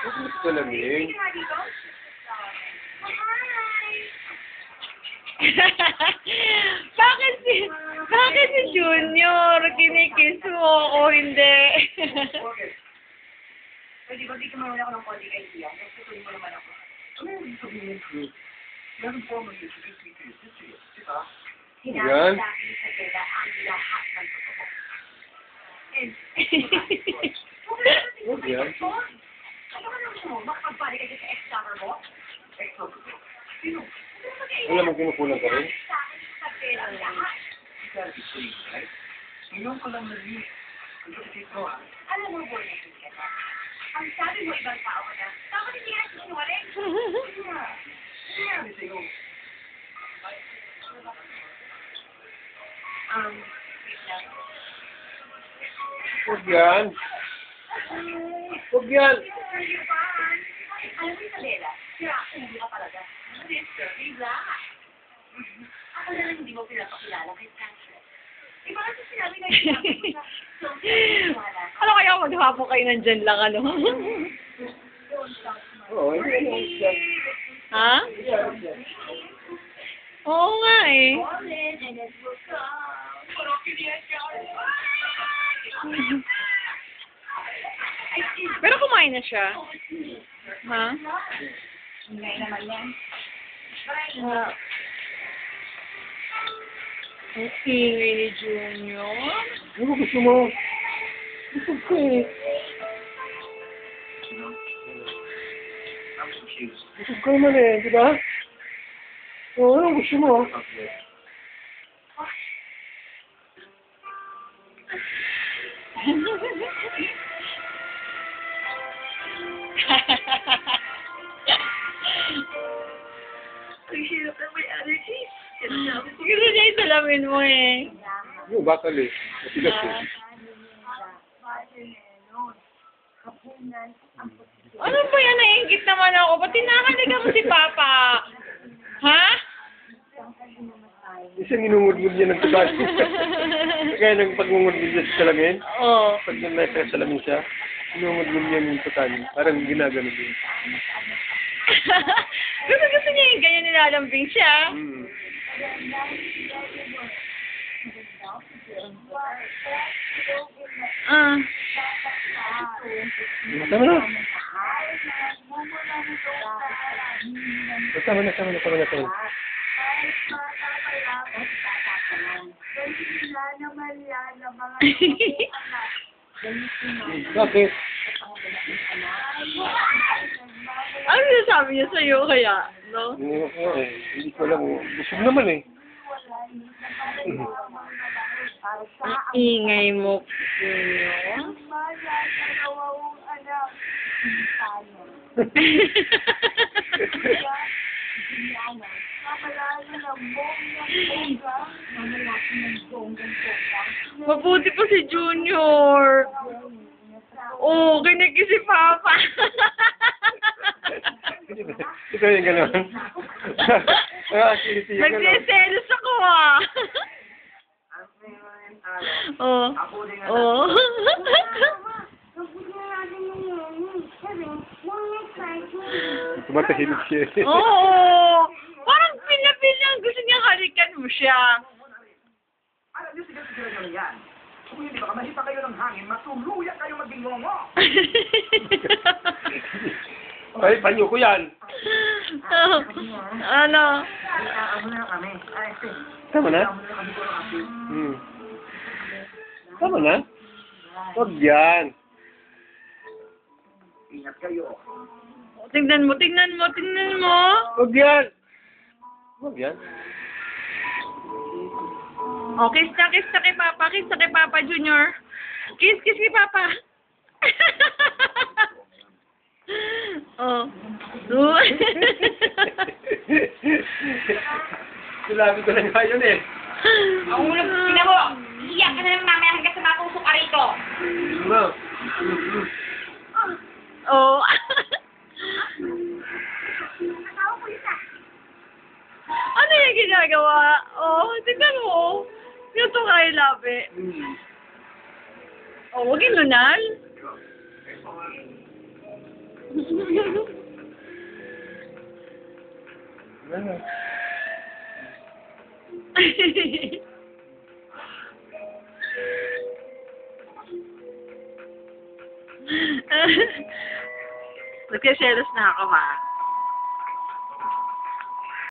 Huwag mo salamin. Bakit si Junior? Kinikiss mo ako, hindi. Pwede ba di ka mawala ko ng konti kay Tia? Next tuloy mo naman ako. Ano yung sabihin ko? Meron po ang mag-isip-isip. Diba? Sinabi sa akin sa Teta ang lahat ng totoo. Huwag yan. Ano ka naman mo? Makapagpali ka sa ex-lover mo? Ex-lover ko. Sino? Wala mong kinukulang ka rin? Sa akin sa Teta ang lahat. Ngayon ko lang naging. Ang kapatid ko. Alam mo, boy, na ka. Ang sabi mo ibang tao ka na. Tapos hindi ka sinungaling. Ano sa'yo? Wait lang. Huwag yan. Huwag yan. Alam mo yung Lela, sira hindi ka talaga. Sister, relax. Ako na lang hindi mo pinapakilala kay Francis. Iba kasi sinabi na yung so, Ano kaya maghapo kayo nandyan lang, ano? Oo, hindi yan. Ha? Oo nga eh. Pero kumain na siya. Ha? Hindi naman yan. Ang ingay ni Junior. Ano gusto mo? Gusto ko eh. Gusto ko naman eh, di ba? Oo, ano gusto mo? Ang hirap na may allergies. Gusto niya isalamin mo eh. Yung bakal eh. Matigas eh. Ano ba yan? Naiingit naman ako. Ba't tinakaligan mo si Papa? Ha? Isang inungod-ngod niya ng tutas. Kaya nang pag-ungod niya sa salamin, Oo. pag may salamin siya, inungod-ngod niya yung tutas. Parang ginagano din. Gusto niya yung ganyan nilalambing siya. Hmm. Ah. Tama na. Tama na. Bakit? Ano sinasabi niya sa'yo kaya? No? Hindi ko alam. Busog naman eh. Ang ingay mo. Junior. Mabuti pa si Junior. Oh, kinikis si Papa. Ito yung gano'n. Nagsiselos ako ah. Oh. Oh. Tumatahimik siya. Oo. Parang pinapil niya. Gusto niya halikan mo siya. Alam niyo, sigil-sigil nyo yan. Kung hindi baka mahipa kayo ng hangin, matuluyan kayo maging ngongo. Ay, panyo ko yan. Oh. Ano? Amo na kami. Ay, Tama na? amo na kami ko ng api. Tama na? Huwag yan. Ingat kayo. Tingnan mo. Huwag yan. Huwag yan. Oh, kiss na kay Papa. Kiss na kay Papa, Junior. Kiss kay Papa. Oh. Sinabi ko lang ngayon eh. Ang unang tingnan mo, iyak ka na naman mamaya hanggang sa matusok ka rito. Ano? Oh. Ano yung ginagawa? Oh, tignan mo. Yung to kay Labi. Oh, wag inunal. Nagsiselos na ako, ha?